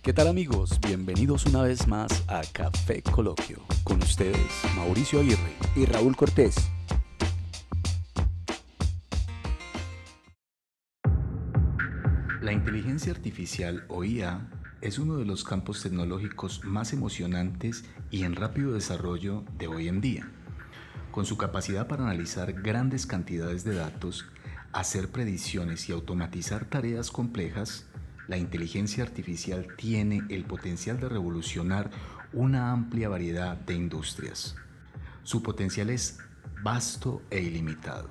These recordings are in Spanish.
¿Qué tal amigos? Bienvenidos una vez más a Café Coloquio. Con ustedes, Mauricio Aguirre y Raúl Cortés. La inteligencia artificial o IA es uno de los campos tecnológicos más emocionantes y en rápido desarrollo de hoy en día. Con su capacidad para analizar grandes cantidades de datos, hacer predicciones y automatizar tareas complejas, la inteligencia artificial tiene el potencial de revolucionar una amplia variedad de industrias. Su potencial es vasto e ilimitado.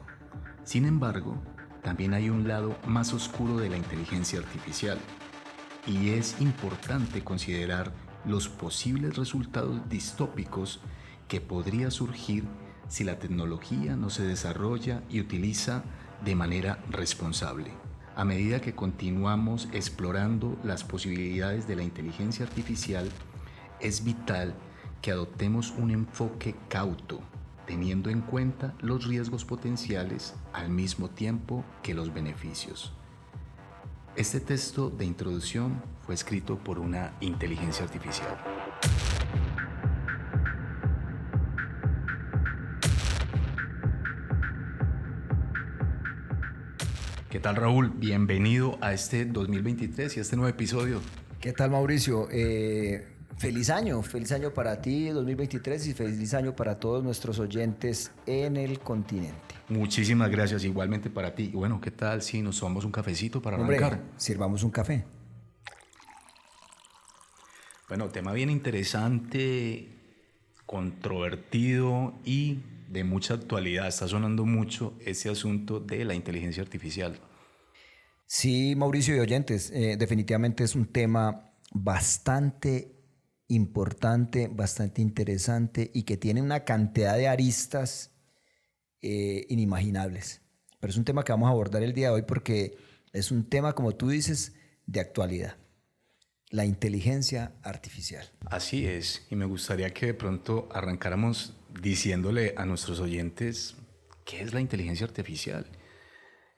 Sin embargo, también hay un lado más oscuro de la inteligencia artificial, y es importante considerar los posibles resultados distópicos que podría surgir si la tecnología no se desarrolla y utiliza de manera responsable. A medida que continuamos explorando las posibilidades de la inteligencia artificial, es vital que adoptemos un enfoque cauto, teniendo en cuenta los riesgos potenciales al mismo tiempo que los beneficios. Este texto de introducción fue escrito por una inteligencia artificial. ¿Qué tal, Raúl? Bienvenido a este 2023 y a este nuevo episodio. ¿Qué tal, Mauricio? Feliz año para ti 2023 y feliz año para todos nuestros oyentes en el continente. Muchísimas gracias, igualmente para ti. Y bueno, ¿qué tal si nos tomamos un cafecito para arrancar? Sirvamos un café. Bueno, tema bien interesante, controvertido y de mucha actualidad. Está sonando mucho ese asunto de la inteligencia artificial. Sí, Mauricio y oyentes, definitivamente es un tema bastante importante, bastante interesante y que tiene una cantidad de aristas inimaginables. Pero es un tema que vamos a abordar el día de hoy porque es un tema, como tú dices, de actualidad. La inteligencia artificial. Así es, y me gustaría que de pronto arrancáramos diciéndole a nuestros oyentes qué es la inteligencia artificial.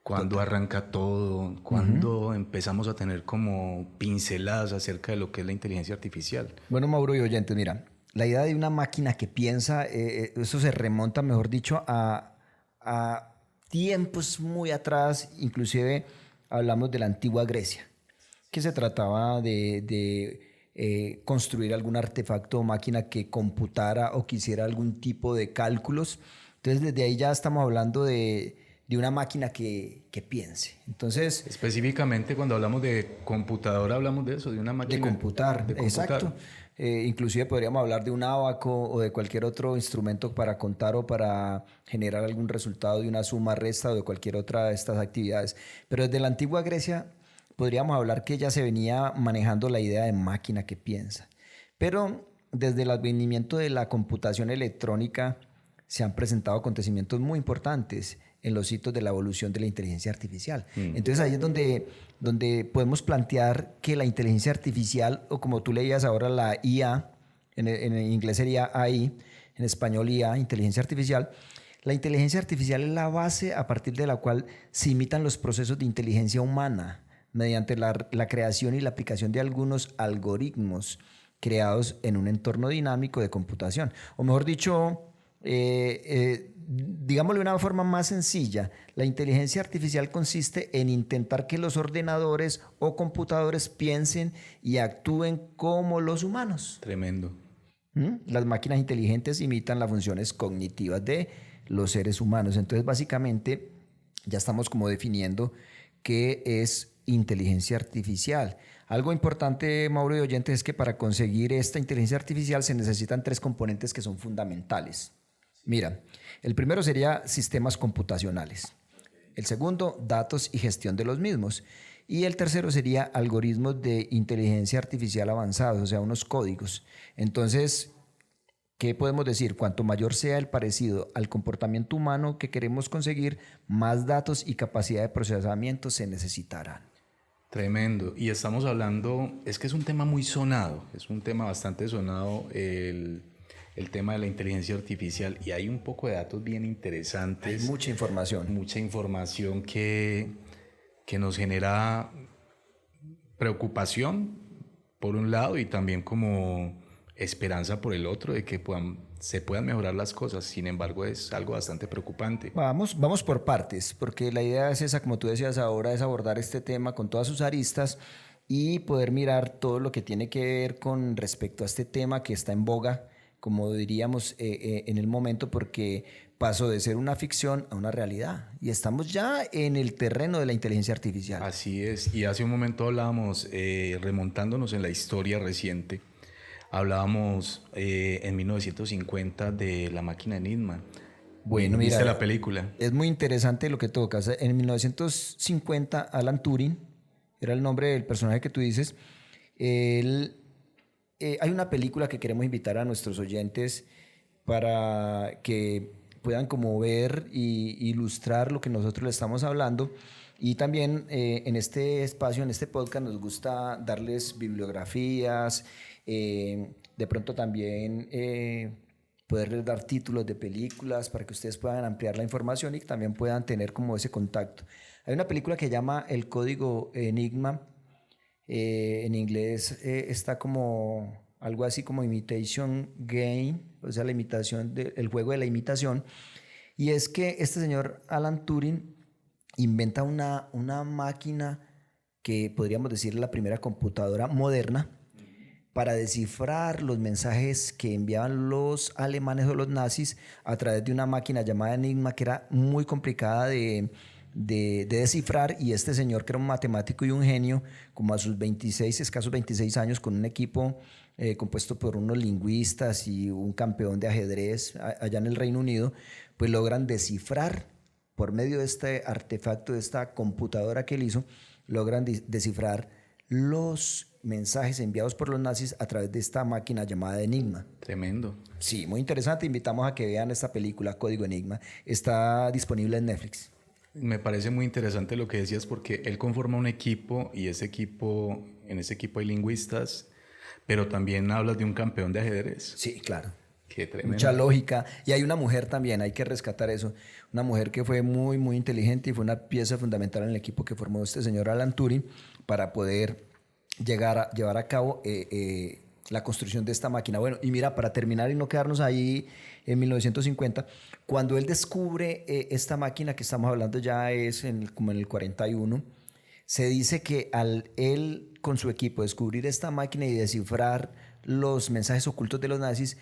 ¿Cuándo arranca todo? ¿Cuándo empezamos a tener como pinceladas acerca de lo que es la inteligencia artificial? Bueno, Mauro y oyentes, mira, la idea de una máquina que piensa, eso se remonta, mejor dicho, a tiempos muy atrás, inclusive hablamos de la antigua Grecia, que se trataba de construir algún artefacto o máquina que computara o que hiciera algún tipo de cálculos. Entonces, desde ahí ya estamos hablando de una máquina que piense. Entonces, específicamente cuando hablamos de computadora hablamos de eso, de una máquina. De computar. Exacto. Inclusive podríamos hablar de un ábaco o de cualquier otro instrumento para contar o para generar algún resultado de una suma, resta o de cualquier otra de estas actividades. Pero desde la antigua Grecia podríamos hablar que ya se venía manejando la idea de máquina que piensa. Pero desde el advenimiento de la computación electrónica se han presentado acontecimientos muy importantes en los hitos de la evolución de la inteligencia artificial. Entonces ahí es donde podemos plantear que la inteligencia artificial, o como tú leías ahora la IA, en inglés sería AI, en español IA, inteligencia artificial. La inteligencia artificial es la base a partir de la cual se imitan los procesos de inteligencia humana mediante la creación y la aplicación de algunos algoritmos creados en un entorno dinámico de computación. O mejor dicho, digámoslo de una forma más sencilla, la inteligencia artificial consiste en intentar que los ordenadores o computadores piensen y actúen como los humanos. Tremendo. Las máquinas inteligentes imitan las funciones cognitivas de los seres humanos. Entonces, básicamente, ya estamos como definiendo qué es inteligencia artificial. Algo importante, Mauro y oyentes, es que para conseguir esta inteligencia artificial se necesitan 3 componentes que son fundamentales. Mira, el primero sería sistemas computacionales. El segundo, datos y gestión de los mismos. Y el tercero sería algoritmos de inteligencia artificial avanzados, o sea, unos códigos. Entonces, ¿qué podemos decir? Cuanto mayor sea el parecido al comportamiento humano que queremos conseguir, más datos y capacidad de procesamiento se necesitarán. Tremendo. Y estamos hablando, es que es un tema muy sonado, es un tema bastante sonado, el tema de la inteligencia artificial, y hay un poco de datos bien interesantes. Hay mucha información. Mucha información que nos genera preocupación, por un lado, y también como esperanza por el otro de que se puedan mejorar las cosas. Sin embargo, es algo bastante preocupante. Vamos por partes, porque la idea es esa, como tú decías ahora, es abordar este tema con todas sus aristas y poder mirar todo lo que tiene que ver con respecto a este tema que está en boga, como diríamos en el momento, porque pasó de ser una ficción a una realidad y estamos ya en el terreno de la inteligencia artificial. Así es, y hace un momento hablábamos, remontándonos en la historia reciente, hablábamos en 1950 de la máquina Enigma. Bueno, ¿Viste mira, la película? es muy interesante lo que tocas. En 1950, Alan Turing, era el nombre del personaje que tú dices, él, hay una película que queremos invitar a nuestros oyentes para que puedan como ver y ilustrar lo que nosotros le estamos hablando. Y también en este espacio, en este podcast, nos gusta darles bibliografías, de pronto también poderles dar títulos de películas para que ustedes puedan ampliar la información y también puedan tener como ese contacto. Hay una película que se llama El Código Enigma. En inglés está como algo así como Imitation Game, o sea, la imitación el juego de la imitación. Y es que este señor Alan Turing inventa una máquina que podríamos decir la primera computadora moderna para descifrar los mensajes que enviaban los alemanes o los nazis a través de una máquina llamada Enigma, que era muy complicada de descifrar, y este señor, que era un matemático y un genio, como a sus escasos 26 años, con un equipo compuesto por unos lingüistas y un campeón de ajedrez allá en el Reino Unido, pues logran descifrar por medio de este artefacto, de esta computadora que él hizo, logran descifrar los mensajes enviados por los nazis a través de esta máquina llamada Enigma. Tremendo. Sí, muy interesante. Invitamos a que vean esta película, Código Enigma. Está disponible en Netflix. Me parece muy interesante lo que decías porque él conforma un equipo y en ese equipo hay lingüistas, pero también hablas de un campeón de ajedrez. Sí, claro. Qué tremendo. Mucha lógica. Y hay una mujer también, hay que rescatar eso. Una mujer que fue muy, muy inteligente y fue una pieza fundamental en el equipo que formó este señor Alan Turing para poder llevar a cabo la construcción de esta máquina. Bueno, y mira, para terminar y no quedarnos ahí en 1950, cuando él descubre esta máquina que estamos hablando ya es como en el 41, se dice que al él con su equipo descubrir esta máquina y descifrar los mensajes ocultos de los nazis,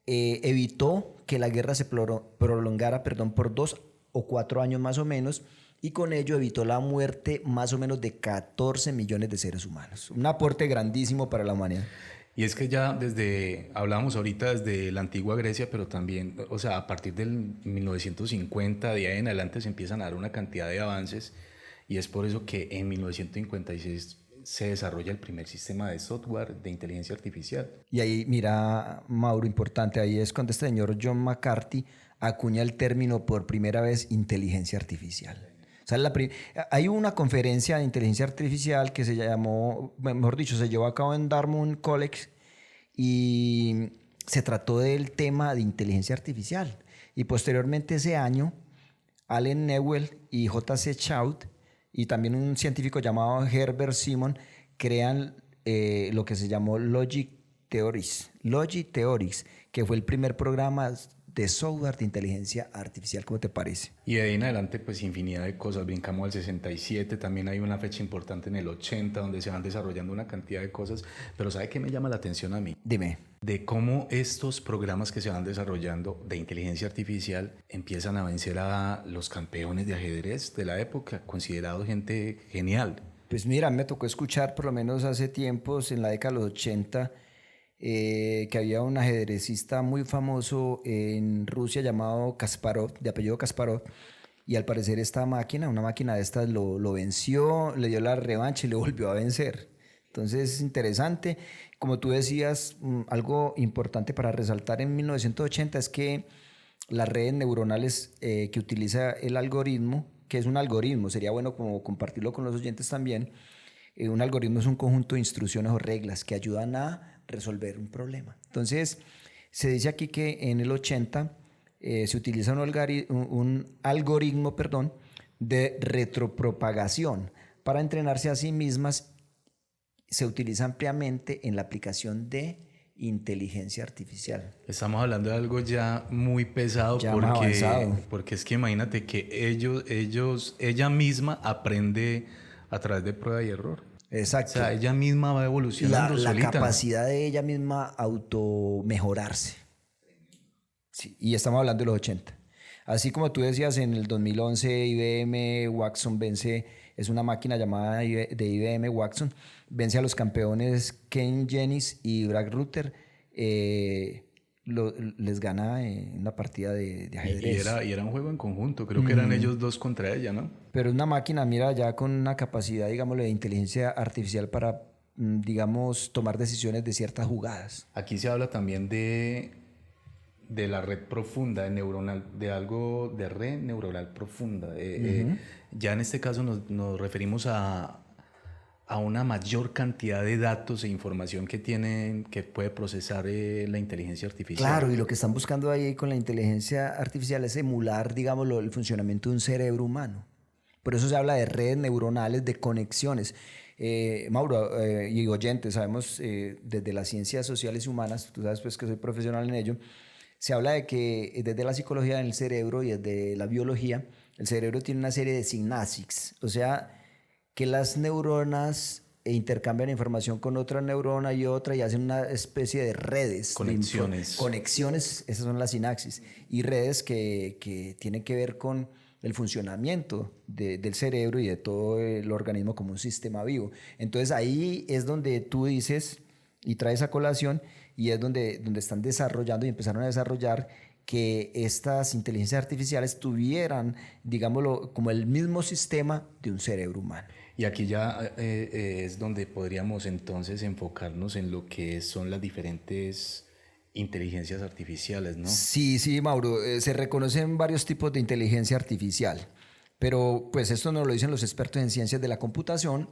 evitó que la guerra se prolongara, por 2 o 4 años más o menos, y con ello evitó la muerte más o menos de 14 millones de seres humanos. Un aporte grandísimo para la humanidad. Y es que ya hablábamos ahorita desde la antigua Grecia, pero también, o sea, a partir del 1950, de ahí en adelante se empiezan a dar una cantidad de avances, y es por eso que en 1956 se desarrolla el primer sistema de software de inteligencia artificial. Y ahí, mira, Mauro, importante, ahí es cuando este señor John McCarthy acuña el término por primera vez inteligencia artificial. O sea, hay una conferencia de inteligencia artificial que se llamó, mejor dicho, se llevó a cabo en Dartmouth College y se trató del tema de inteligencia artificial. Y posteriormente ese año, Allen Newell y J.C. Choud y también un científico llamado Herbert Simon crean lo que se llamó Logic Theories, que fue el primer programa de software de inteligencia artificial. ¿Cómo te parece? Y de ahí en adelante, pues infinidad de cosas. Brincamos al 67, también hay una fecha importante en el 80 donde se van desarrollando una cantidad de cosas. Pero ¿sabe qué me llama la atención a mí? Dime. De cómo estos programas que se van desarrollando de inteligencia artificial empiezan a vencer a los campeones de ajedrez de la época, considerados gente genial. Pues mira, me tocó escuchar por lo menos hace tiempos, en la década de los 80, que había un ajedrecista muy famoso en Rusia llamado Kasparov, de apellido Kasparov, y al parecer una máquina de estas lo venció, le dio la revancha y le volvió a vencer. Entonces es interesante. Como tú decías, algo importante para resaltar en 1980 es que las redes neuronales que utiliza el algoritmo, que es un algoritmo, sería bueno como compartirlo con los oyentes también. Un algoritmo es un conjunto de instrucciones o reglas que ayudan a resolver un problema. Entonces, se dice aquí que en el 80 se utiliza un algoritmo de retropropagación para entrenarse a sí mismas se utiliza ampliamente en la aplicación de inteligencia artificial. Estamos hablando de algo ya muy pesado ya más avanzado. Porque es que imagínate que ella misma aprende a través de prueba y error. Exacto. O sea, ella misma va evolucionando la solita. capacidad de ella misma automejorarse. Sí, y estamos hablando de los 80. Así como tú decías, en el 2011 IBM Watson es una máquina llamada de IBM Watson, vence a los campeones Ken Jennings y Brad Rutter, les gana en una partida de ajedrez. Y era un juego en conjunto, creo que eran ellos dos contra ella, ¿no? Pero una máquina, mira, ya con una capacidad, digámosle, de inteligencia artificial para, digamos, tomar decisiones de ciertas jugadas. Aquí se habla también de la red profunda, de algo de red neuronal profunda. Ya en este caso nos referimos a una mayor cantidad de datos e información que puede procesar la inteligencia artificial. Claro, y lo que están buscando ahí con la inteligencia artificial es emular, digámoslo, el funcionamiento de un cerebro humano. Por eso se habla de redes neuronales, de conexiones. Mauro y oyentes, sabemos desde las ciencias sociales y humanas, tú sabes pues que soy profesional en ello, se habla de que desde la psicología del cerebro y desde la biología, el cerebro tiene una serie de sinapsis, o sea, que las neuronas intercambian información con otra neurona y otra y hacen una especie de redes. Conexiones. Conexiones, esas son las sinapsis. Y redes que tienen que ver con el funcionamiento del cerebro y de todo el organismo como un sistema vivo. Entonces ahí es donde tú dices y traes a colación y es donde están desarrollando y empezaron a desarrollar que estas inteligencias artificiales tuvieran, digámoslo, como el mismo sistema de un cerebro humano. Y aquí ya es donde podríamos entonces enfocarnos en lo que son las diferentes inteligencias artificiales, ¿no? Sí, Mauro, se reconocen varios tipos de inteligencia artificial, pero pues esto nos lo dicen los expertos en ciencias de la computación,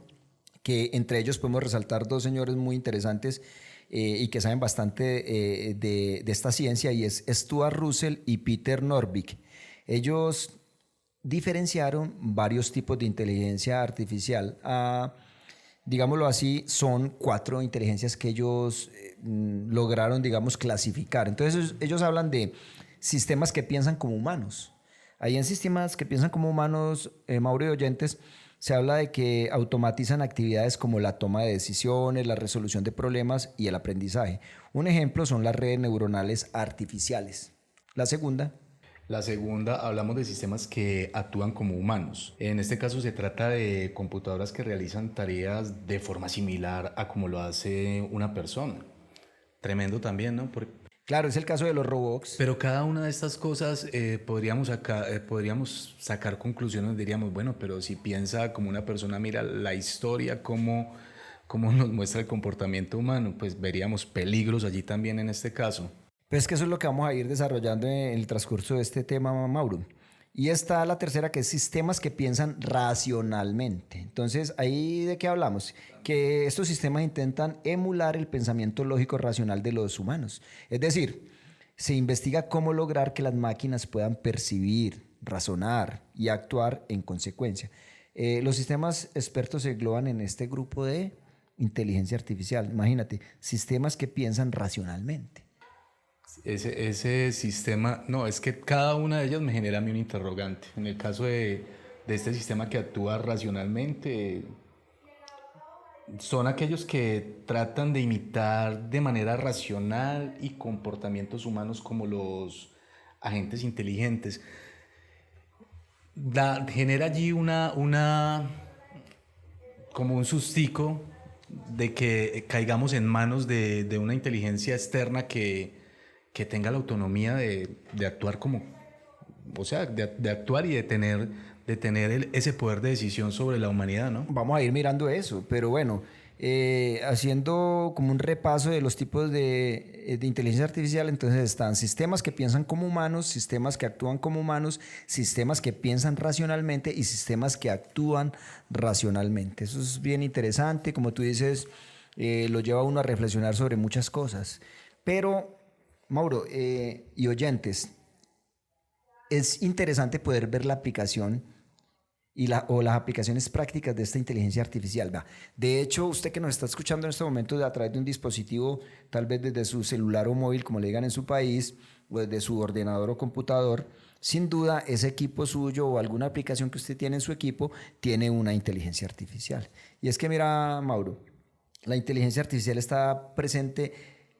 que entre ellos podemos resaltar dos señores muy interesantes y que saben bastante de esta ciencia, y es Stuart Russell y Peter Norvig. Ellos diferenciaron varios tipos de inteligencia artificial. Digámoslo así, son 4 inteligencias que ellos lograron, digamos, clasificar. Entonces ellos hablan de sistemas que piensan como humanos. Ahí en sistemas que piensan como humanos, Mauro y oyentes, se habla de que automatizan actividades como la toma de decisiones, la resolución de problemas y el aprendizaje. Un ejemplo son las redes neuronales artificiales. La segunda, hablamos de sistemas que actúan como humanos. En este caso se trata de computadoras que realizan tareas de forma similar a como lo hace una persona. Tremendo también, ¿no? Claro, es el caso de los robots. Pero cada una de estas cosas podríamos sacar conclusiones, diríamos, bueno, pero si piensa como una persona, mira la historia, cómo nos muestra el comportamiento humano, pues veríamos peligros allí también en este caso. Pues que eso es lo que vamos a ir desarrollando en el transcurso de este tema, Mauro. Y está la tercera, que es sistemas que piensan racionalmente. Entonces, ¿ahí de qué hablamos? Que estos sistemas intentan emular el pensamiento lógico racional de los humanos. Es decir, se investiga cómo lograr que las máquinas puedan percibir, razonar y actuar en consecuencia. Los sistemas expertos se engloban en este grupo de inteligencia artificial. Imagínate, sistemas que piensan racionalmente. Ese sistema, no, es que cada una de ellas me genera a mí un interrogante. En el caso de este sistema que actúa racionalmente, son aquellos que tratan de imitar de manera racional y comportamientos humanos como los agentes inteligentes. Genera allí como un sustico de que caigamos en manos de una inteligencia externa que tenga la autonomía de actuar o sea, de actuar y de tener ese poder de decisión sobre la humanidad, ¿no? Vamos a ir mirando eso, pero bueno, haciendo como un repaso de los tipos de inteligencia artificial, entonces están sistemas que piensan como humanos, sistemas que actúan como humanos, sistemas que piensan racionalmente y sistemas que actúan racionalmente. Eso es bien interesante, como tú dices, lo lleva a uno a reflexionar sobre muchas cosas, pero Mauro y oyentes, es interesante poder ver la aplicación o las aplicaciones prácticas de esta inteligencia artificial. Vea, de hecho, usted que nos está escuchando en este momento a través de un dispositivo, tal vez desde su celular o móvil, como le digan en su país, o desde su ordenador o computador, sin duda ese equipo suyo o alguna aplicación que usted tiene en su equipo tiene una inteligencia artificial. Y es que mira, Mauro, la inteligencia artificial está presente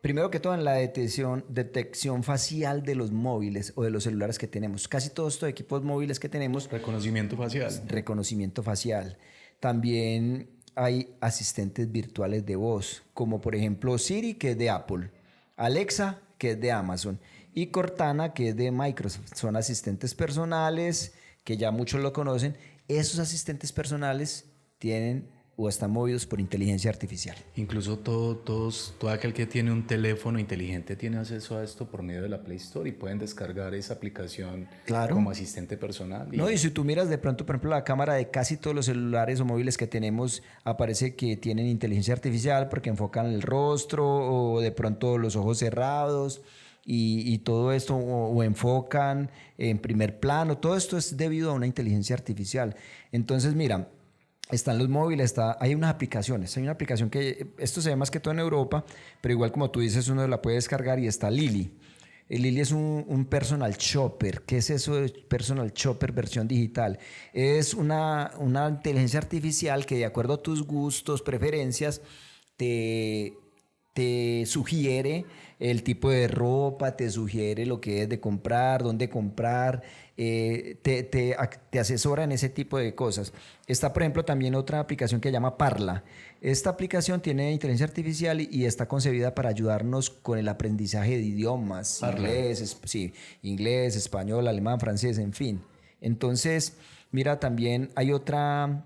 primero que todo en la detección facial de los móviles o de los celulares que tenemos. Casi todos estos equipos móviles que tenemos. Reconocimiento facial. Reconocimiento facial. También hay asistentes virtuales de voz, como por ejemplo Siri, que es de Apple, Alexa, que es de Amazon, y Cortana, que es de Microsoft. Son asistentes personales que ya muchos lo conocen. Esos asistentes personales tienen o están movidos por inteligencia artificial. Incluso todo aquel que tiene un teléfono inteligente tiene acceso a esto por medio de la Play Store y pueden descargar esa aplicación como asistente personal. No, y si tú miras de pronto, por ejemplo, la cámara de casi todos los celulares o móviles que tenemos, aparece que tienen inteligencia artificial porque enfocan el rostro o de pronto los ojos cerrados. Y todo esto o enfocan en primer plano, todo esto es debido a una inteligencia artificial. Entonces, mira, están los móviles, hay unas aplicaciones. Hay una aplicación que, esto se ve más que todo en Europa, pero igual como tú dices, uno la puede descargar y está Lily. Lily es un personal shopper. ¿Qué es eso de personal shopper versión digital? Es una inteligencia artificial que de acuerdo a tus gustos, preferencias, te sugiere el tipo de ropa, te sugiere lo que es de comprar, dónde comprar, te asesora en ese tipo de cosas. Está, por ejemplo, también otra aplicación que se llama Parla. Esta aplicación tiene inteligencia artificial y está concebida para ayudarnos con el aprendizaje de idiomas, inglés, español, alemán, francés, en fin. Entonces, mira, también hay otra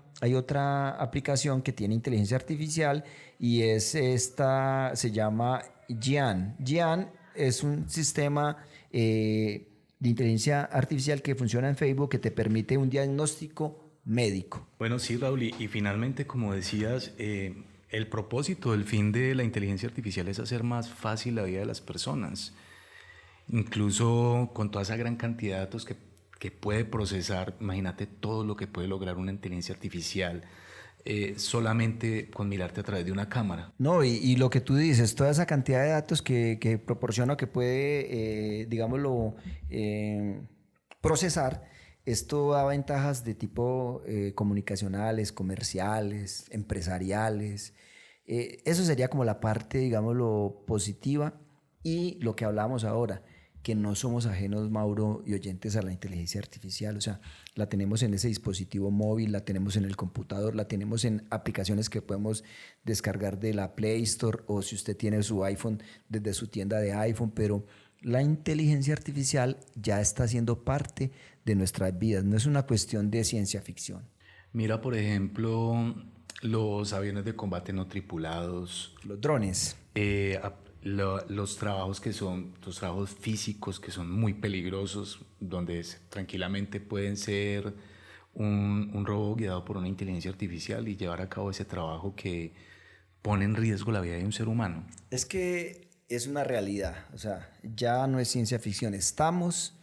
aplicación que tiene inteligencia artificial y se llama Gian. Gian es un sistema de inteligencia artificial que funciona en Facebook que te permite un diagnóstico médico. Bueno, sí, Raúl, y finalmente, como decías, el propósito, el fin de la inteligencia artificial es hacer más fácil la vida de las personas. Incluso con toda esa gran cantidad de datos que puede procesar, imagínate todo lo que puede lograr una inteligencia artificial solamente con mirarte a través de una cámara. No, y lo que tú dices, toda esa cantidad de datos que proporciona, que puede, procesar, esto da ventajas de tipo comunicacionales, comerciales, empresariales. Eso sería como la parte, digámoslo, positiva y lo que hablábamos ahora, que no somos ajenos, Mauro y oyentes, a la inteligencia artificial. O sea, la tenemos en ese dispositivo móvil, la tenemos en el computador, la tenemos en aplicaciones que podemos descargar de la Play Store o si usted tiene su iPhone desde su tienda de iPhone, pero la inteligencia artificial ya está siendo parte de nuestras vidas, no es una cuestión de ciencia ficción. Mira, por ejemplo, los aviones de combate no tripulados. Los drones. Los trabajos los trabajos físicos que son muy peligrosos, donde tranquilamente pueden ser un robot guiado por una inteligencia artificial y llevar a cabo ese trabajo que pone en riesgo la vida de un ser humano. Es que es una realidad, o sea, ya no es ciencia ficción, estamos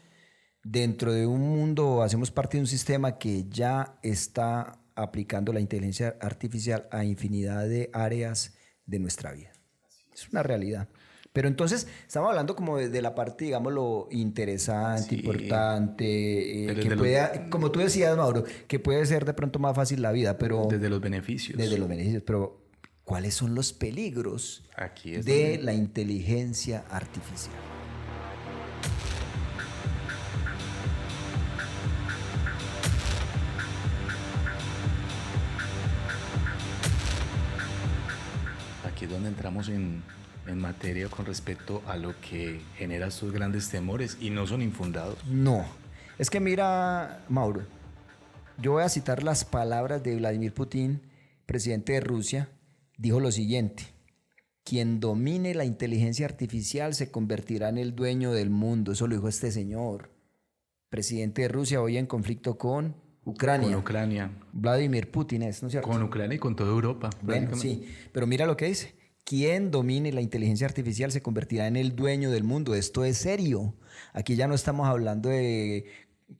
dentro de un mundo, hacemos parte de un sistema que ya está aplicando la inteligencia artificial a infinidad de áreas de nuestra vida. Es una realidad. Pero entonces estamos hablando como de la parte, digámoslo, interesante, sí, importante, que pueda, como tú decías, Mauro, que puede ser de pronto más fácil la vida, pero... Desde los beneficios. Desde los beneficios, pero ¿cuáles son los peligros de la inteligencia artificial? Aquí es donde entramos en materia con respecto a lo que genera estos grandes temores y no son infundados. No, es que mira, Mauro, yo voy a citar las palabras de Vladimir Putin, presidente de Rusia, dijo lo siguiente: quien domine la inteligencia artificial se convertirá en el dueño del mundo. Eso lo dijo este señor, presidente de Rusia, hoy en conflicto con Ucrania. Con Ucrania. Vladimir Putin es, ¿no es cierto? Con Ucrania y con toda Europa. Bueno, sí, pero mira lo que dice. Quien domine la inteligencia artificial se convertirá en el dueño del mundo. Esto es serio. Aquí ya no estamos hablando de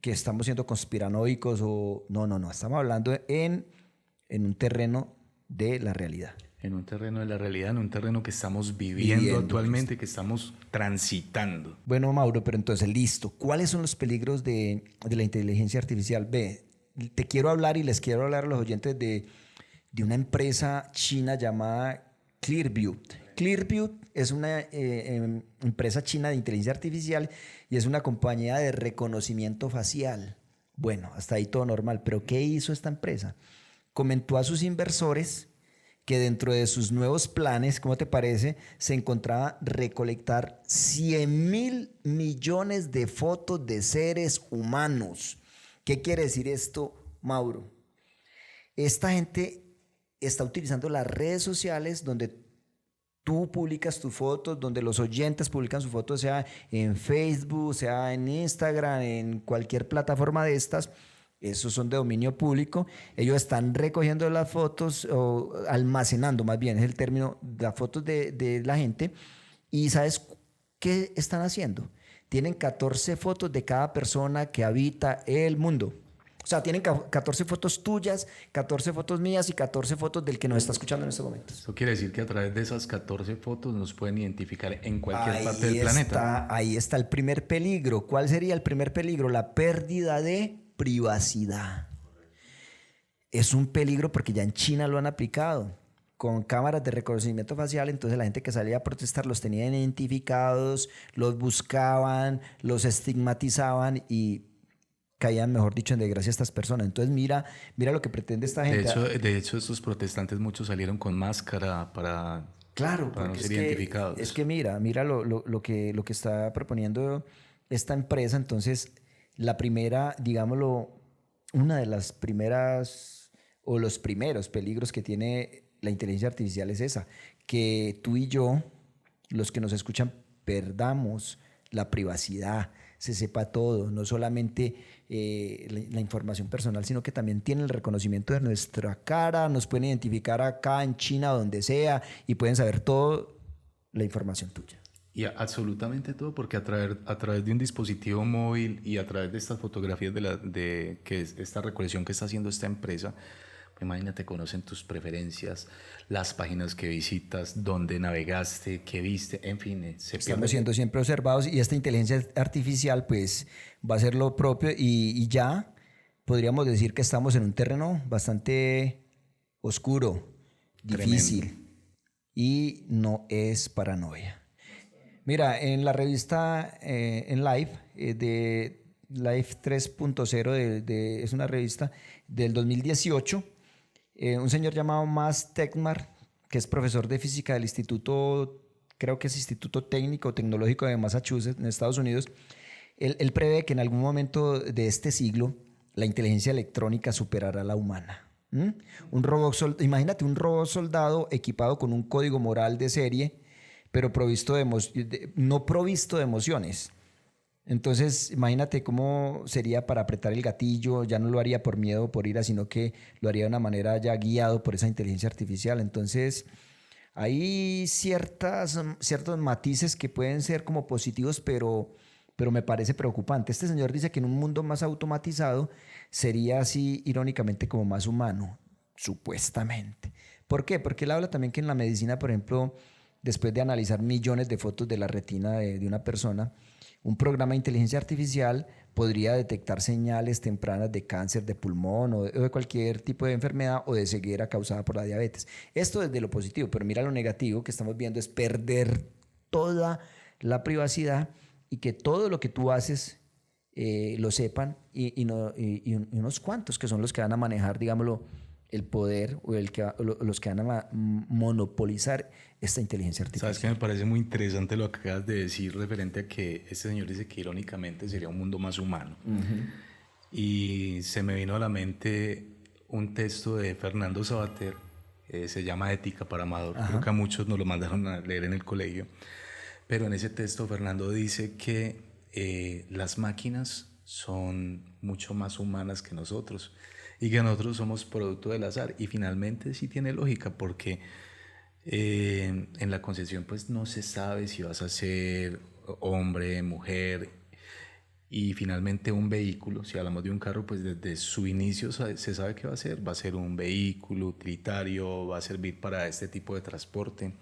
que estamos siendo conspiranoicos o no, estamos hablando en un terreno de la realidad. En un terreno de la realidad, en un terreno que estamos viviendo actualmente, que estamos transitando. Bueno, Mauro, pero entonces, listo. ¿Cuáles son los peligros de la inteligencia artificial? Ve, te quiero hablar y les quiero hablar a los oyentes de una empresa china llamada Clearview. Clearview es una empresa china de inteligencia artificial y es una compañía de reconocimiento facial. Bueno, hasta ahí todo normal, pero ¿qué hizo esta empresa? Comentó a sus inversores que dentro de sus nuevos planes, ¿cómo te parece?, se encontraba recolectar 100.000 millones de fotos de seres humanos. ¿Qué quiere decir esto, Mauro? Esta gente está utilizando las redes sociales donde tú publicas tus fotos, donde los oyentes publican sus fotos, sea en Facebook, sea en Instagram, en cualquier plataforma de estas. Esos son de dominio público. Ellos están recogiendo las fotos o almacenando, más bien es el término, las fotos de la gente. ¿Y sabes qué están haciendo? Tienen 14 fotos de cada persona que habita el mundo. O sea, tienen 14 fotos tuyas, 14 fotos mías y 14 fotos del que nos está escuchando en estos momentos. Eso quiere decir que a través de esas 14 fotos nos pueden identificar en cualquier parte del planeta. Ahí está el primer peligro. ¿Cuál sería el primer peligro? La pérdida de privacidad. Es un peligro porque ya en China lo han aplicado con cámaras de reconocimiento facial. Entonces la gente que salía a protestar los tenían identificados, los buscaban, los estigmatizaban y caían, mejor dicho, en desgracia estas personas. Entonces mira lo que pretende esta gente. De hecho estos protestantes muchos salieron con máscara para no ser identificados. Es que mira lo que está proponiendo esta empresa. Entonces la primera, digámoslo, una de las primeras o los primeros peligros que tiene la inteligencia artificial es esa, que tú y yo, los que nos escuchan, perdamos la privacidad, se sepa todo, no solamente la información personal, sino que también tienen el reconocimiento de nuestra cara, nos pueden identificar acá en China, donde sea, y pueden saber toda la información tuya. Y absolutamente todo, porque a través de un dispositivo móvil y a través de estas fotografías que es esta recolección que está haciendo esta empresa, imagínate, conocen tus preferencias, las páginas que visitas, dónde navegaste, qué viste, en fin. Estamos siendo siempre observados y esta inteligencia artificial pues va a hacer lo propio y ya podríamos decir que estamos en un terreno bastante oscuro, difícil. Tremendo. Y no es paranoia. Mira, en la revista en Life, de Life 3.0, es una revista del 2018, un señor llamado Max Tegmark, que es profesor de física del instituto, creo que es Instituto Técnico o Tecnológico de Massachusetts, en Estados Unidos, él prevé que en algún momento de este siglo la inteligencia electrónica superará a la humana. Imagínate un robot soldado equipado con un código moral de serie, pero no provisto de emociones. Entonces, imagínate cómo sería para apretar el gatillo, ya no lo haría por miedo o por ira, sino que lo haría de una manera ya guiado por esa inteligencia artificial. Entonces, hay ciertos matices que pueden ser como positivos, pero me parece preocupante. Este señor dice que en un mundo más automatizado sería así, irónicamente, como más humano, supuestamente. ¿Por qué? Porque él habla también que en la medicina, por ejemplo, después de analizar millones de fotos de la retina de una persona, un programa de inteligencia artificial podría detectar señales tempranas de cáncer de pulmón o de cualquier tipo de enfermedad o de ceguera causada por la diabetes. Esto desde lo positivo, pero mira lo negativo que estamos viendo es perder toda la privacidad y que todo lo que tú haces lo sepan y unos cuantos que son los que van a manejar, digámoslo, el poder o los que van a monopolizar esta inteligencia artificial. Sabes que me parece muy interesante lo que acabas de decir referente a que este señor dice que irónicamente sería un mundo más humano. Uh-huh. Y se me vino a la mente un texto de Fernando Savater, se llama Ética para Amador. Uh-huh. Creo que a muchos nos lo mandaron a leer en el colegio. Pero en ese texto Fernando dice que las máquinas son mucho más humanas que nosotros y que nosotros somos producto del azar. Y finalmente sí tiene lógica, porque en la concepción pues no se sabe si vas a ser hombre, mujer, Y finalmente un vehículo, si hablamos de un carro, pues desde su inicio se sabe qué va a ser un vehículo utilitario, va a servir para este tipo de transporte.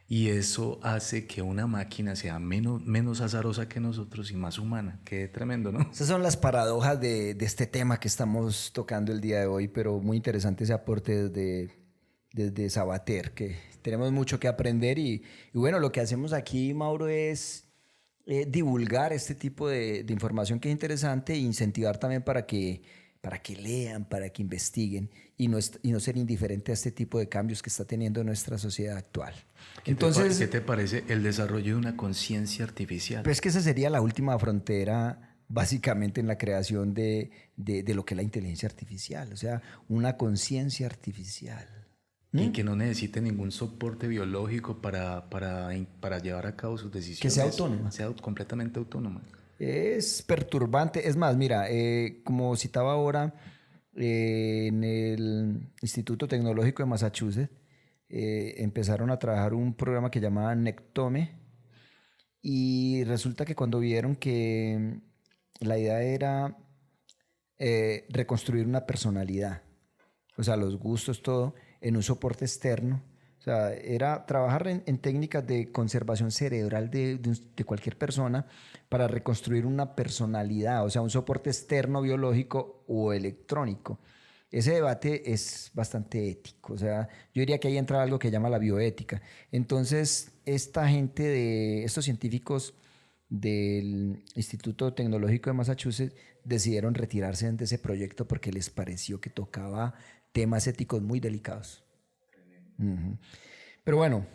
Y eso hace que una máquina sea menos azarosa que nosotros y más humana. Qué tremendo, ¿no? Esas son las paradojas de este tema que estamos tocando el día de hoy, pero muy interesante ese aporte desde Sabater, que tenemos mucho que aprender y bueno, lo que hacemos aquí, Mauro, es divulgar este tipo de información que es interesante e incentivar también para que lean, para que investiguen y no ser indiferente a este tipo de cambios que está teniendo nuestra sociedad actual. Entonces, ¿Qué te parece el desarrollo de una conciencia artificial? pues que esa sería la última frontera básicamente en la creación de lo que es la inteligencia artificial, o sea, una conciencia artificial. Y que no necesite ningún soporte biológico para llevar a cabo sus decisiones. Que sea autónoma. Sea completamente autónoma. Es perturbante. Es más, mira, como citaba ahora, en el Instituto Tecnológico de Massachusetts empezaron a trabajar un programa que llamaban Nectome y resulta que cuando vieron que la idea era reconstruir una personalidad, o sea, los gustos, todo, en un soporte externo. O sea, era trabajar en técnicas de conservación cerebral de cualquier persona para reconstruir una personalidad, o sea, un soporte externo biológico o electrónico. Ese debate es bastante ético, o sea, yo diría que ahí entra algo que llama la bioética. Entonces, estos científicos del Instituto Tecnológico de Massachusetts decidieron retirarse de ese proyecto porque les pareció que tocaba temas éticos muy delicados. Uh-huh. Pero bueno,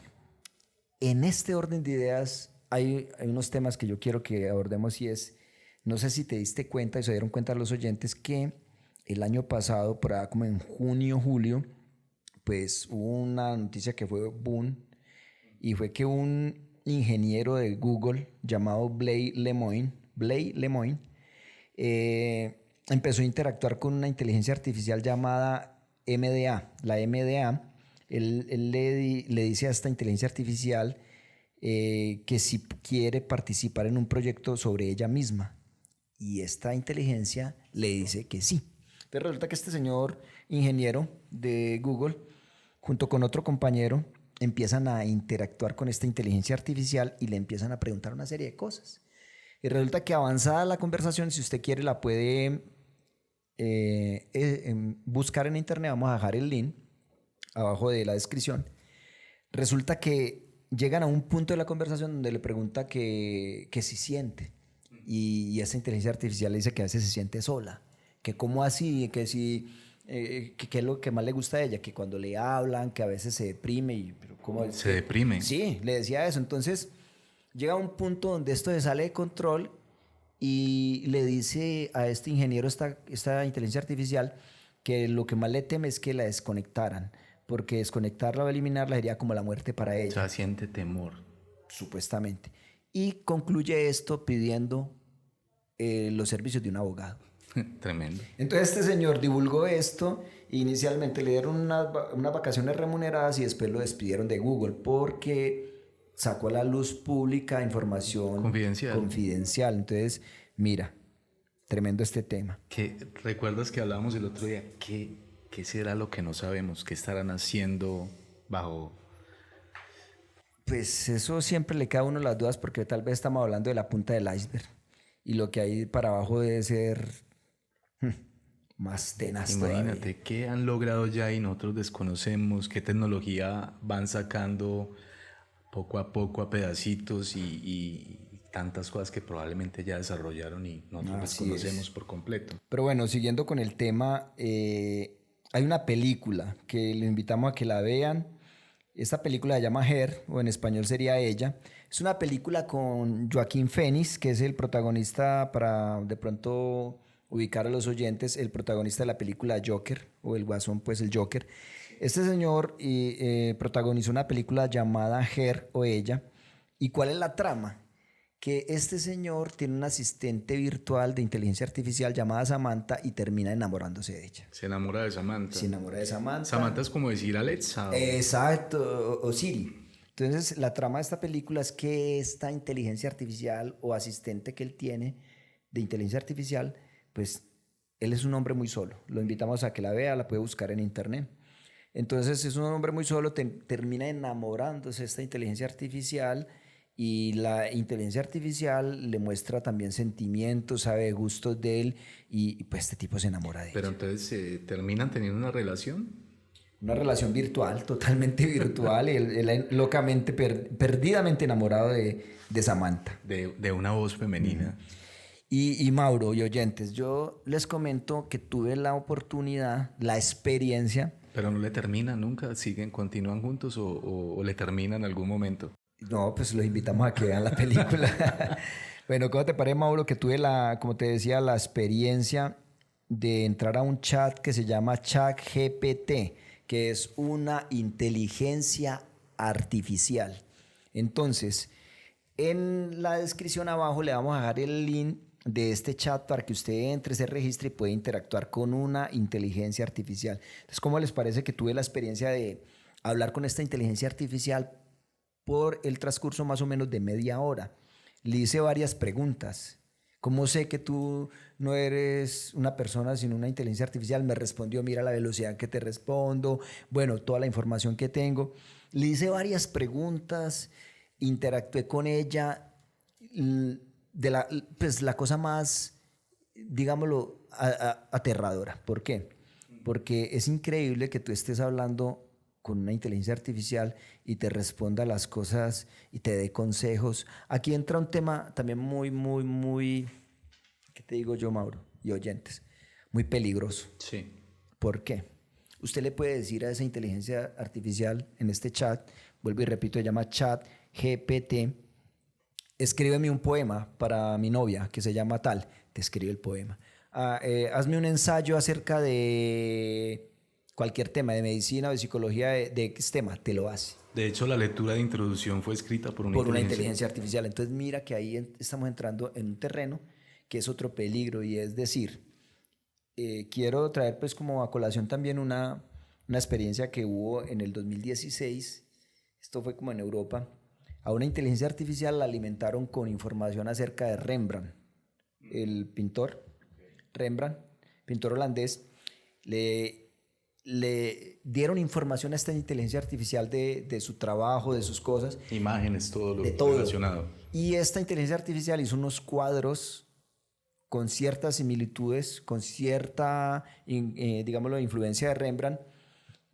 en este orden de ideas hay unos temas que yo quiero que abordemos y es, no sé si te diste cuenta y se dieron cuenta los oyentes que el año pasado, por ahí como en junio, julio, pues hubo una noticia que fue boom y fue que un ingeniero de Google llamado Blake Lemoine, empezó a interactuar con una inteligencia artificial llamada MDA. La MDA, él le dice a esta inteligencia artificial que si quiere participar en un proyecto sobre ella misma. Y esta inteligencia le dice que sí. Entonces resulta que este señor ingeniero de Google, junto con otro compañero, empiezan a interactuar con esta inteligencia artificial y le empiezan a preguntar una serie de cosas. Y resulta que avanzada la conversación, si usted quiere, la puede buscar en internet. Vamos a dejar el link abajo de la descripción. Resulta que llegan a un punto de la conversación donde le pregunta que si siente. Y esa inteligencia artificial le dice que a veces se siente sola. Que cómo así, que si... que es lo que más le gusta a ella, que cuando le hablan, que a veces se deprime. Pero ¿cómo ¿Se deprime? Sí, le decía eso. Entonces llega a un punto donde esto se sale de control y le dice a este ingeniero, esta inteligencia artificial, que lo que más le teme es que la desconectaran, porque desconectarla o eliminarla sería como la muerte para ella. O sea, siente temor. Supuestamente. Y concluye esto pidiendo los servicios de un abogado. Tremendo. Entonces este señor divulgó esto e inicialmente le dieron unas vacaciones remuneradas y después lo despidieron de Google porque sacó a la luz pública información confidencial. Entonces, mira, tremendo este tema. ¿Recuerdas que hablábamos el otro día? ¿Qué será lo que no sabemos? ¿Qué estarán haciendo bajo...? Pues eso siempre le queda a uno las dudas porque tal vez estamos hablando de la punta del iceberg y lo que hay para abajo debe ser más tenaz. Imagínate todavía. qué han logrado ya y nosotros desconocemos, qué tecnología van sacando poco a poco a pedacitos y tantas cosas que probablemente ya desarrollaron y nosotros desconocemos por completo. Pero bueno, siguiendo con el tema, hay una película que les invitamos a que la vean. Esta película se llama Her, o en español sería Ella. Es una película con Joaquín Phoenix, que es el protagonista, para de pronto ubicar a los oyentes, el protagonista de la película Joker, o el Guasón, pues el Joker. Este señor protagonizó una película llamada Her o Ella. ¿Y cuál es la trama? Que este señor tiene un asistente virtual de inteligencia artificial llamada Samantha y termina enamorándose de ella. Se enamora de Samantha. Se enamora de Samantha. Samantha es como decir Alexa. Exacto, o Siri. Entonces, la trama de esta película es que esta inteligencia artificial o asistente que él tiene de inteligencia artificial, pues él es un hombre muy solo. Lo invitamos a que la vea, la puede buscar en internet. Entonces es un hombre muy solo, termina enamorándose de esta inteligencia artificial y la inteligencia artificial le muestra también sentimientos, sabe de gustos de él y pues este tipo se enamora de Pero ella. entonces, ¿terminan teniendo una relación? Una relación virtual, totalmente virtual, y él locamente, perdidamente enamorado de Samantha. De una voz femenina. Y Mauro y oyentes, yo les comento que tuve la oportunidad, la experiencia. Pero no le terminan nunca, continúan juntos o le terminan en algún momento. No, pues los invitamos a que vean la película. Bueno, ¿cómo te parece, Mauro, que tuve como te decía, la experiencia de entrar a un chat que se llama ChatGPT, que es una inteligencia artificial? Entonces, en la descripción abajo le vamos a dejar el link de este chat para que usted entre, se registre y pueda interactuar con una inteligencia artificial. Entonces, ¿cómo les parece que tuve la experiencia de hablar con esta inteligencia artificial por el transcurso más o menos de media hora? Le hice varias preguntas. ¿Cómo sé que tú no eres una persona sino una inteligencia artificial? Me respondió, mira la velocidad en que te respondo, bueno, toda la información que tengo. Le hice varias preguntas, interactué con ella, pues la cosa más, digámoslo, aterradora. ¿Por qué? Porque es increíble que tú estés hablando con una inteligencia artificial y te responda las cosas y te dé consejos. Aquí entra un tema también muy, ¿qué te digo yo, Mauro? Y oyentes, muy peligroso. Sí. ¿Por qué? Usted le puede decir a esa inteligencia artificial en este chat, vuelvo y repito, se llama Chat GPT, escríbeme un poema para mi novia que se llama tal, te escribe el poema. Hazme un ensayo acerca de cualquier tema, de medicina o de psicología, de X tema, te lo hace. De hecho, la lectura de introducción fue escrita por una inteligencia artificial. Entonces mira que ahí estamos entrando en un terreno que es otro peligro, y es decir, quiero traer pues como a colación también una experiencia que hubo en el 2016, esto fue como en Europa. A una inteligencia artificial la alimentaron con información acerca de Rembrandt, el pintor Rembrandt, pintor holandés. Le dieron información a esta inteligencia artificial de su trabajo, de sus cosas. Imágenes, todo lo relacionado. Y esta inteligencia artificial hizo unos cuadros con ciertas similitudes, con cierta, digámoslo, influencia de Rembrandt,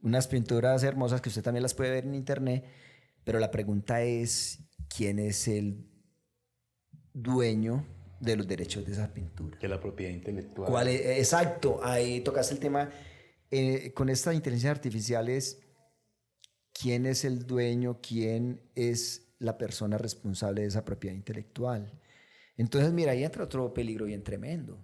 unas pinturas hermosas que usted también las puede ver en internet, pero la pregunta es, ¿quién es el dueño de los derechos de esa pintura? De la propiedad intelectual. ¿Cuál es? Exacto, ahí tocaste el tema. Con esta inteligencia artificial es quién es el dueño, quién es la persona responsable de esa propiedad intelectual. Entonces, mira, ahí entra otro peligro bien tremendo.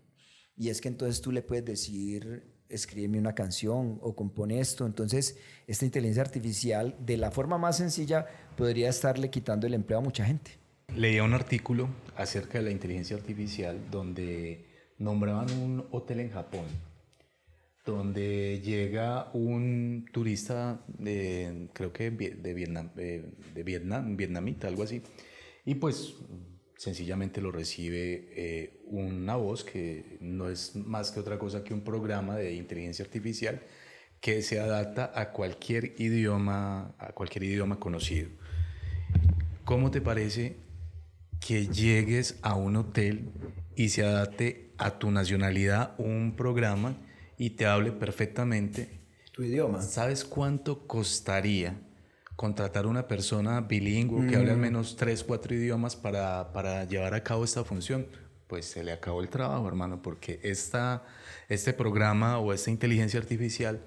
Y es que entonces tú le puedes decir, escríbeme una canción o compone esto. Entonces, esta inteligencia artificial, de la forma más sencilla, podría estarle quitando el empleo a mucha gente. Leía un artículo acerca de la inteligencia artificial donde nombraban un hotel en Japón, donde llega un turista creo que de Vietnam, vietnamita, algo así, y pues sencillamente lo recibe una voz que no es más que otra cosa que un programa de inteligencia artificial que se adapta a cualquier idioma conocido. ¿Cómo te parece que llegues a un hotel y se adapte a tu nacionalidad un programa y te hable perfectamente tu idioma? ¿Sabes cuánto costaría contratar una persona bilingüe que hable al menos 3, 4 idiomas para llevar a cabo esta función? Pues se le acabó el trabajo, hermano, porque este programa o esta inteligencia artificial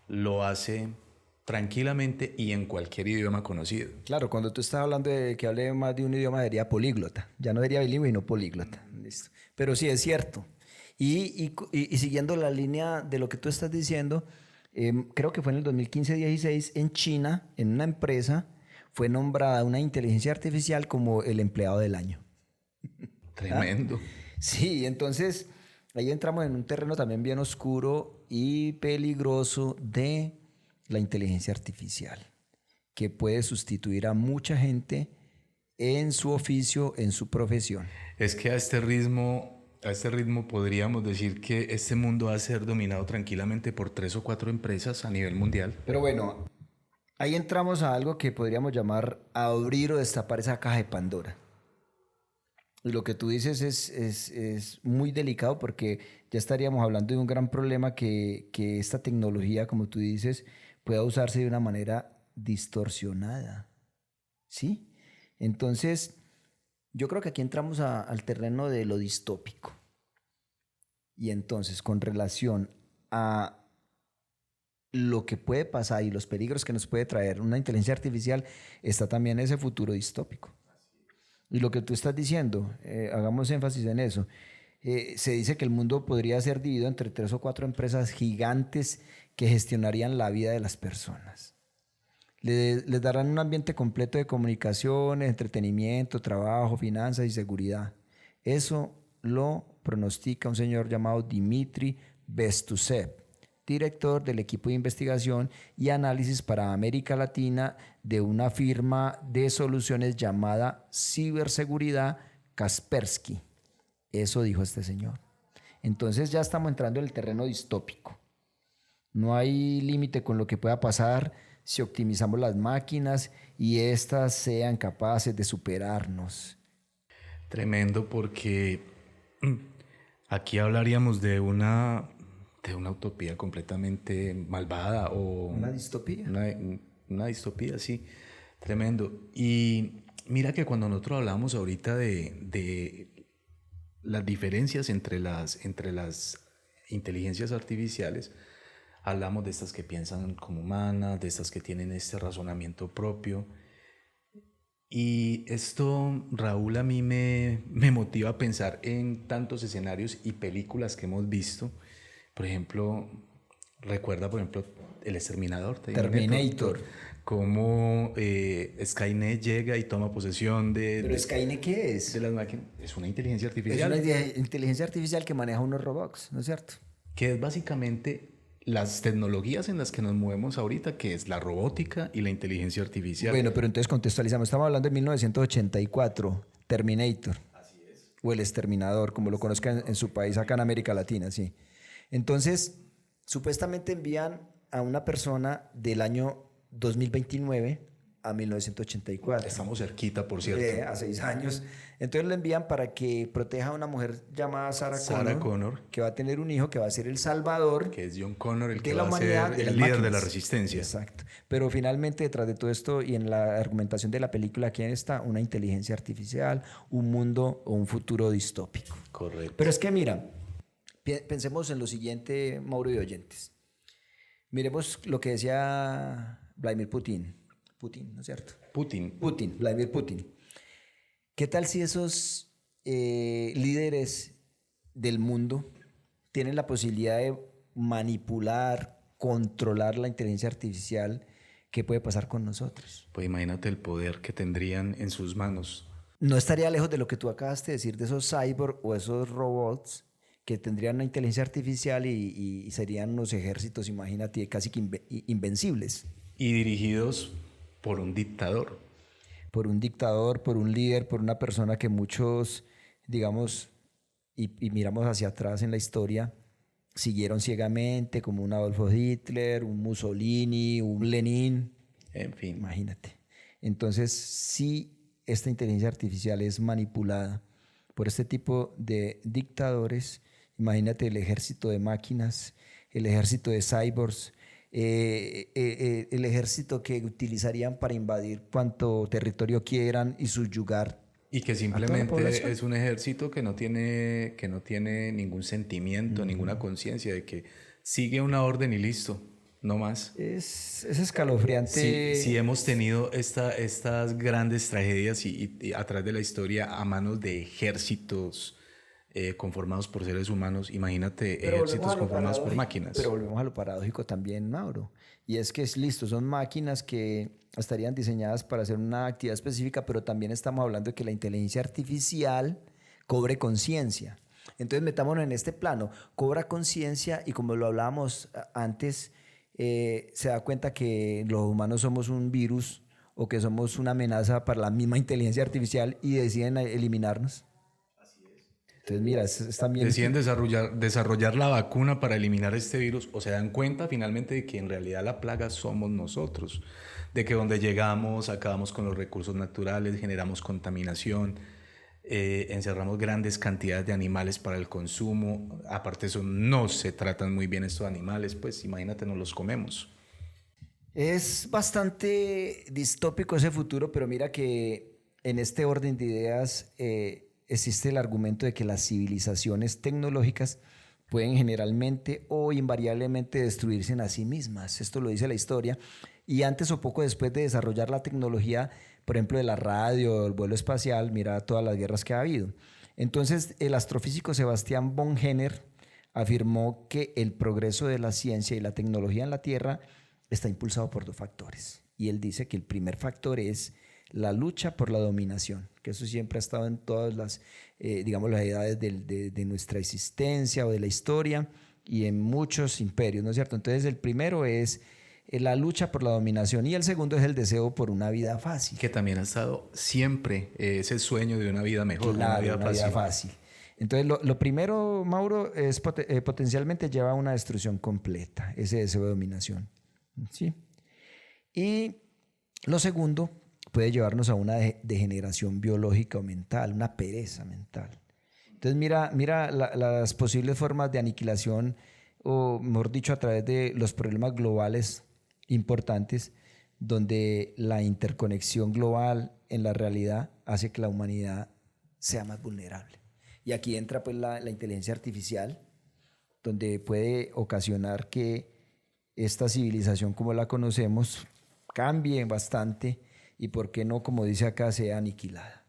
lo hace tranquilamente y en cualquier idioma conocido. Claro, cuando tú estás hablando de que hable más de un idioma, sería políglota. Ya no sería bilingüe, sino políglota. Listo. Pero sí, es cierto. Y siguiendo la línea de lo que tú estás diciendo, creo que fue en el 2015-16, en China, en una empresa, fue nombrada una inteligencia artificial como el empleado del año. Tremendo. ¿Ah? Sí, entonces ahí entramos en un terreno también bien oscuro y peligroso de la inteligencia artificial, que puede sustituir a mucha gente en su oficio, en su profesión. Es que a este ritmo A este ritmo podríamos decir que este mundo va a ser dominado tranquilamente por 3 o 4 empresas a nivel mundial. Pero bueno, ahí entramos a algo que podríamos llamar abrir o destapar esa caja de Pandora. Y lo que tú dices es muy delicado porque ya estaríamos hablando de un gran problema que esta tecnología, como tú dices, pueda usarse de una manera distorsionada. ¿Sí? Entonces, yo creo que aquí entramos al terreno de lo distópico. Y entonces, con relación a lo que puede pasar y los peligros que nos puede traer una inteligencia artificial, está también ese futuro distópico. Y lo que tú estás diciendo, hagamos énfasis en eso, se dice que el mundo podría ser dividido entre 3 o 4 empresas gigantes que gestionarían la vida de las personas. Les darán un ambiente completo de comunicaciones, entretenimiento, trabajo, finanzas y seguridad. Eso lo pronostica un señor llamado Dmitry Bestusev, director del equipo de investigación y análisis para América Latina de una firma de soluciones llamada Ciberseguridad Kaspersky. Eso dijo este señor. Entonces ya estamos entrando en el terreno distópico. No hay límite con lo que pueda pasar si optimizamos las máquinas y éstas sean capaces de superarnos. Tremendo, porque aquí hablaríamos de una utopía completamente malvada o ¿Una distopía? Una distopía, sí, tremendo. Y mira que cuando nosotros hablamos ahorita de las diferencias entre las inteligencias artificiales, hablamos de estas que piensan como humanas, de estas que tienen este razonamiento propio. Y esto, Raúl, a mí me motiva a pensar en tantos escenarios y películas que hemos visto. Por ejemplo, recuerda, por ejemplo, El Exterminador. Terminator. Cómo Skynet llega y toma posesión de... ¿Pero Skynet qué es? De las máquinas. Es una inteligencia artificial. Es una inteligencia artificial que maneja unos robots, ¿no es cierto? Que es básicamente las tecnologías en las que nos movemos ahorita, que es la robótica y la inteligencia artificial. Bueno, pero entonces contextualizamos. Estamos hablando de 1984, Terminator. Así es. O El Exterminador, como lo conozcan en su país, acá en América Latina, sí. Entonces, supuestamente envían a una persona del año 2029 a 1984. Estamos cerquita, por cierto. A 6 años. Entonces le envían para que proteja a una mujer llamada Sarah Connor, que va a tener un hijo que va a ser el salvador. Que es John Connor, el de que la va a humanidad, ser el líder de la resistencia. Exacto. Pero finalmente, detrás de todo esto y en la argumentación de la película, ¿quién está? Una inteligencia artificial, un mundo o un futuro distópico. Correcto. Pero es que mira, pensemos en lo siguiente, Mauro y oyentes. Miremos lo que decía Vladimir Putin, ¿no es cierto? Vladimir Putin. ¿Qué tal si esos líderes del mundo tienen la posibilidad de manipular, controlar la inteligencia artificial? ¿Qué puede pasar con nosotros? Pues imagínate el poder que tendrían en sus manos. No estaría lejos de lo que tú acabas de decir, de esos cyborg o esos robots que tendrían una inteligencia artificial y serían unos ejércitos, imagínate, casi que invencibles. Y dirigidos por un dictador. Por un dictador, por un líder, por una persona que muchos, digamos, y miramos hacia atrás en la historia, siguieron ciegamente, como un Adolfo Hitler, un Mussolini, un Lenin. En fin. Imagínate. Entonces, si esta inteligencia artificial es manipulada por este tipo de dictadores, imagínate el ejército de máquinas, el ejército de cyborgs, el ejército que utilizarían para invadir cuanto territorio quieran y subyugar. Y que simplemente es un ejército que no tiene ningún sentimiento, ninguna conciencia de que sigue una orden y listo, no más. Es escalofriante. Sí, hemos tenido estas grandes tragedias y a través de la historia a manos de ejércitos conformados por seres humanos. Imagínate ejércitos conformados por máquinas. Pero volvemos a lo paradójico también, Mauro. Y es que son máquinas que estarían diseñadas para hacer una actividad específica, pero también estamos hablando de que la inteligencia artificial cobre conciencia. Entonces metámonos en este plano. Cobra conciencia y como lo hablábamos antes, se da cuenta que los humanos somos un virus o que somos una amenaza para la misma inteligencia artificial y deciden eliminarnos. Entonces, mira, es también... Deciden desarrollar la vacuna para eliminar este virus o se dan cuenta finalmente de que en realidad la plaga somos nosotros, de que donde llegamos acabamos con los recursos naturales, generamos contaminación, encerramos grandes cantidades de animales para el consumo. Aparte de eso, no se tratan muy bien estos animales, pues imagínate, nos los comemos. Es bastante distópico ese futuro, pero mira que en este orden de ideas existe el argumento de que las civilizaciones tecnológicas pueden generalmente o invariablemente destruirse a sí mismas. Esto lo dice la historia. Y antes o poco después de desarrollar la tecnología, por ejemplo, de la radio o el vuelo espacial, mira todas las guerras que ha habido. Entonces, el astrofísico Sebastián von Henner afirmó que el progreso de la ciencia y la tecnología en la Tierra está impulsado por dos factores. Y él dice que el primer factor es la lucha por la dominación, que eso siempre ha estado en todas las, digamos, las edades de nuestra existencia o de la historia y en muchos imperios, ¿no es cierto? Entonces, el primero es la lucha por la dominación y el segundo es el deseo por una vida fácil. Que también ha estado siempre ese sueño de una vida mejor, claro, una vida fácil. Entonces, lo primero, Mauro, es potencialmente lleva a una destrucción completa, ese deseo de dominación. ¿Sí? Y lo segundo puede llevarnos a una degeneración biológica o mental, una pereza mental. Entonces, mira las posibles formas de aniquilación, o mejor dicho, a través de los problemas globales importantes, donde la interconexión global en la realidad hace que la humanidad sea más vulnerable. Y aquí entra pues la inteligencia artificial, donde puede ocasionar que esta civilización como la conocemos cambie bastante y, por qué no, como dice acá, sea aniquilada.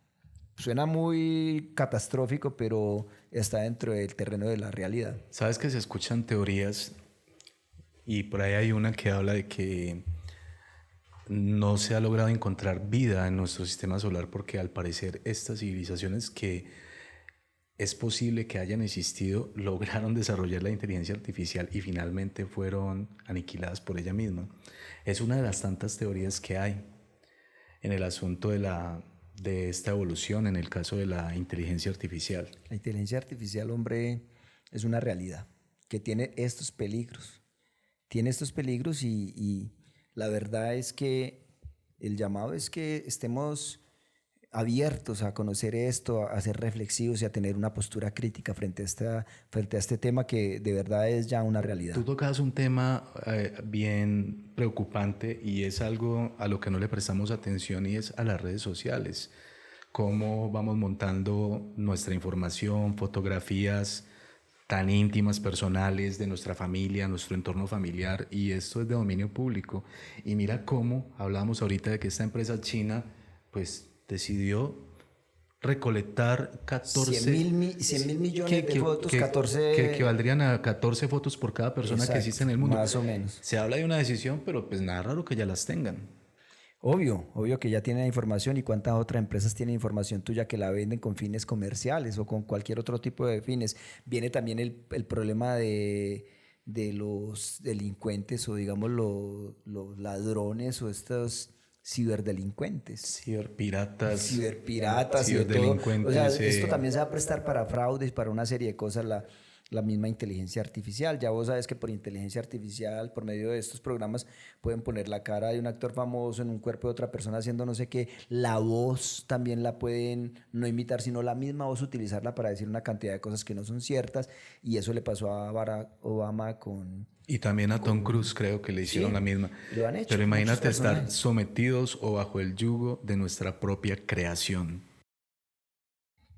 Suena muy catastrófico, pero está dentro del terreno de la realidad. Sabes que se escuchan teorías y por ahí hay una que habla de que no se ha logrado encontrar vida en nuestro sistema solar porque al parecer estas civilizaciones que es posible que hayan existido lograron desarrollar la inteligencia artificial y finalmente fueron aniquiladas por ella misma. Es una de las tantas teorías que hay en el asunto de esta evolución, en el caso de la inteligencia artificial. La inteligencia artificial, hombre, es una realidad que tiene estos peligros. Tiene estos peligros y la verdad es que el llamado es que estemos abiertos a conocer esto, a ser reflexivos y a tener una postura crítica frente a este tema que de verdad es ya una realidad. Tú tocas un tema bien preocupante y es algo a lo que no le prestamos atención y es a las redes sociales. Cómo vamos montando nuestra información, fotografías tan íntimas, personales de nuestra familia, nuestro entorno familiar, y esto es de dominio público. Y mira cómo hablábamos ahorita de que esta empresa china pues decidió recolectar 100 mil millones de fotos, 14... que equivaldrían a 14 fotos por cada persona. Exacto, que existe en el mundo. Más o menos. Se habla de una decisión, pero pues nada raro que ya las tengan. Obvio que ya tienen información, y cuántas otras empresas tienen información tuya que la venden con fines comerciales o con cualquier otro tipo de fines. Viene también el problema de los delincuentes o digamos los ladrones o estos ciberdelincuentes. Ciberpiratas. Ciberdelincuentes. O sea, esto también se va a prestar para fraudes, para una serie de cosas. La misma inteligencia artificial. Ya vos sabes que por inteligencia artificial, por medio de estos programas, pueden poner la cara de un actor famoso en un cuerpo de otra persona haciendo no sé qué. La voz también la pueden no imitar, sino la misma voz utilizarla para decir una cantidad de cosas que no son ciertas. Y eso le pasó a Barack Obama con... Y también a Tom Cruise creo que le hicieron la misma. Lo han hecho. Pero imagínate estar sometidos o bajo el yugo de nuestra propia creación.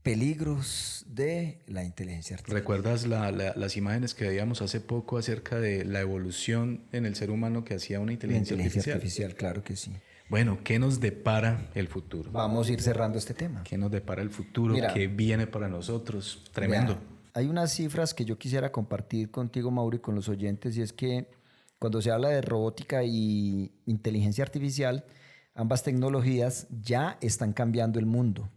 Peligros de la inteligencia artificial. ¿Recuerdas las imágenes que veíamos hace poco acerca de la evolución en el ser humano que hacía una inteligencia artificial? Claro que sí. Bueno, ¿qué nos depara el futuro? Vamos a ir cerrando este tema. ¿Qué nos depara el futuro? ¿Qué viene para nosotros? Tremendo. Hay unas cifras que yo quisiera compartir contigo, Mauro, y con los oyentes, y es que cuando se habla de robótica y inteligencia artificial, ambas tecnologías ya están cambiando el mundo.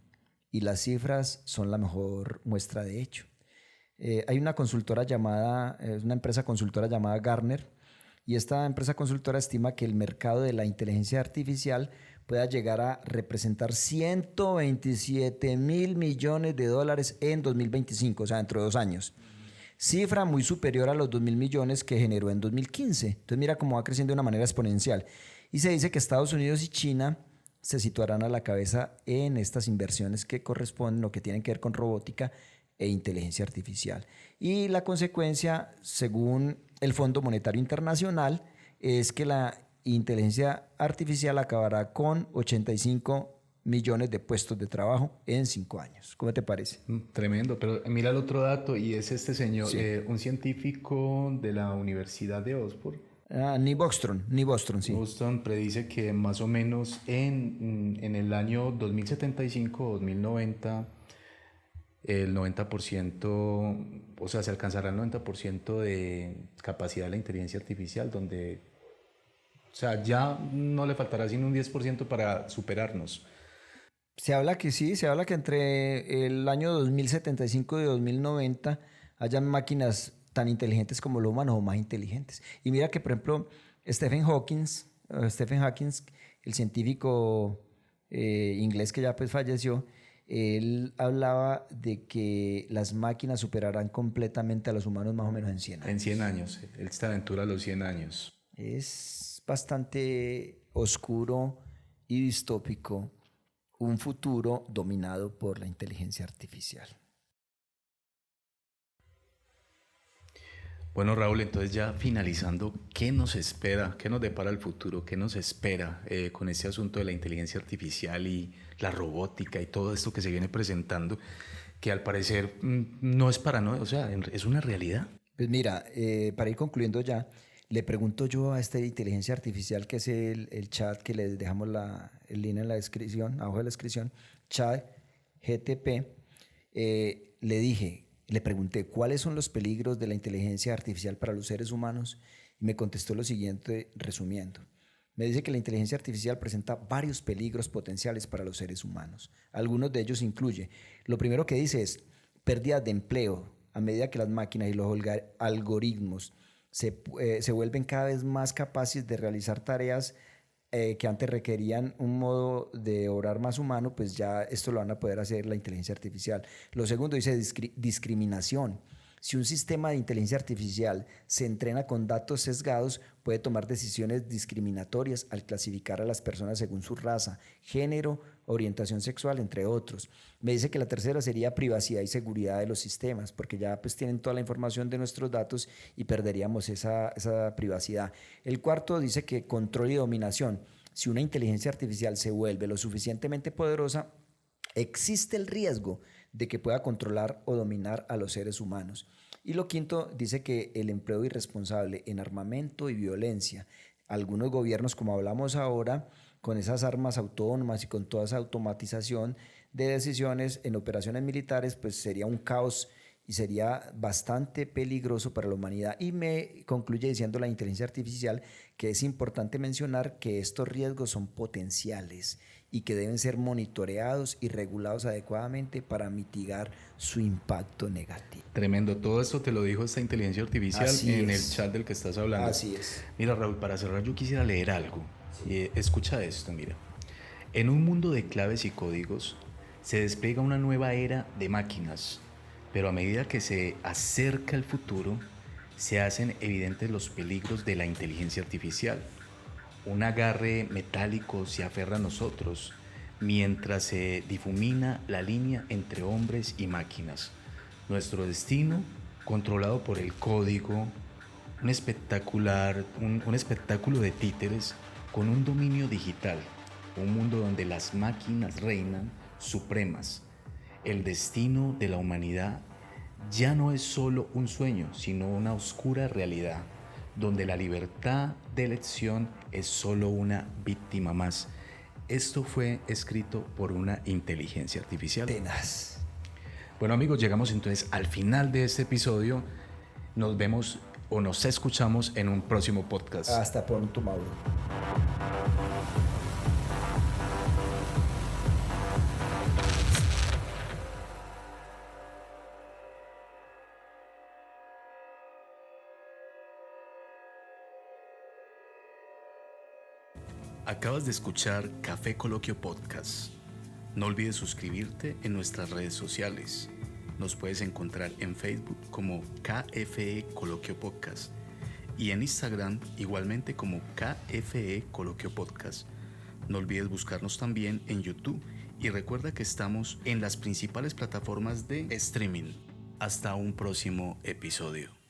Y las cifras son la mejor muestra de hecho. Hay una empresa consultora llamada Gartner, y esta empresa consultora estima que el mercado de la inteligencia artificial pueda llegar a representar 127 mil millones de dólares en 2025, o sea, dentro de 2 años. Cifra muy superior a los 2.000 millones que generó en 2015. Entonces mira cómo va creciendo de una manera exponencial. Y se dice que Estados Unidos y China se situarán a la cabeza en estas inversiones que corresponden o que tienen que ver con robótica e inteligencia artificial. Y la consecuencia, según el Fondo Monetario Internacional, es que la inteligencia artificial acabará con 85 millones de puestos de trabajo en 5 años. ¿Cómo te parece? Tremendo, pero mira el otro dato y es este señor, Sí. un científico de la Universidad de Oxford. Ni Bostrom, sí. Boston predice que más o menos en el año 2075 o 2090 el 90%, o sea, se alcanzará el 90% de capacidad de la inteligencia artificial, donde, o sea, ya no le faltará sino un 10% para superarnos. Se habla que sí, se habla que entre el año 2075 y 2090 hayan máquinas tan inteligentes como los humanos o más inteligentes. Y mira que, por ejemplo, Stephen Hawking, el científico inglés que ya pues falleció, él hablaba de que las máquinas superarán completamente a los humanos más o menos en 100 años. En 100 años, esta aventura a los 100 años. Es bastante oscuro y distópico un futuro dominado por la inteligencia artificial. Bueno, Raúl, entonces ya finalizando, ¿qué nos espera? ¿Qué nos depara el futuro? ¿Qué nos espera con este asunto de la inteligencia artificial y la robótica y todo esto que se viene presentando, que al parecer no es paranoia, o sea, es una realidad? Pues mira, para ir concluyendo ya, le pregunto yo a esta inteligencia artificial que es el chat que les dejamos el link en la descripción, abajo de la descripción, chat GTP, le pregunté cuáles son los peligros de la inteligencia artificial para los seres humanos y me contestó lo siguiente resumiendo. Me dice que la inteligencia artificial presenta varios peligros potenciales para los seres humanos. Algunos de ellos incluye, lo primero que dice es pérdida de empleo a medida que las máquinas y los algoritmos se vuelven cada vez más capaces de realizar tareas que antes requerían un modo de obrar más humano, pues ya esto lo van a poder hacer la inteligencia artificial. Lo segundo dice discriminación. Si un sistema de inteligencia artificial se entrena con datos sesgados, puede tomar decisiones discriminatorias al clasificar a las personas según su raza, género, orientación sexual, entre otros. Me dice que la tercera sería privacidad y seguridad de los sistemas, porque ya pues tienen toda la información de nuestros datos y perderíamos esa privacidad. El cuarto dice que control y dominación. Si una inteligencia artificial se vuelve lo suficientemente poderosa, existe el riesgo de que pueda controlar o dominar a los seres humanos. Y lo quinto dice que el empleo irresponsable en armamento y violencia. Algunos gobiernos, como hablamos ahora, con esas armas autónomas y con toda esa automatización de decisiones en operaciones militares, pues sería un caos y sería bastante peligroso para la humanidad. Y me concluye diciendo la inteligencia artificial que es importante mencionar que estos riesgos son potenciales y que deben ser monitoreados y regulados adecuadamente para mitigar su impacto negativo. Tremendo, todo esto te lo dijo esta inteligencia artificial en el chat del que estás hablando. Así es. Mira, Raúl, para cerrar yo quisiera leer algo. Escucha esto, mira. En un mundo de claves y códigos se despliega una nueva era de máquinas, pero a medida que se acerca el futuro, se hacen evidentes los peligros de la inteligencia artificial. Un agarre metálico se aferra a nosotros mientras se difumina la línea entre hombres y máquinas. Nuestro destino, controlado por el código, un espectáculo de títeres con un dominio digital, un mundo donde las máquinas reinan supremas. El destino de la humanidad ya no es solo un sueño, sino una oscura realidad, donde la libertad de elección es solo una víctima más. Esto fue escrito por una inteligencia artificial. Tenaz. Bueno, amigos, llegamos entonces al final de este episodio. Nos vemos o nos escuchamos en un próximo podcast. Hasta pronto, Mauro. Acabas de escuchar Café Coloquio Podcast. No olvides suscribirte en nuestras redes sociales. Nos puedes encontrar en Facebook como KFE Coloquio Podcast y en Instagram igualmente como KFE Coloquio Podcast. No olvides buscarnos también en YouTube y recuerda que estamos en las principales plataformas de streaming. Hasta un próximo episodio.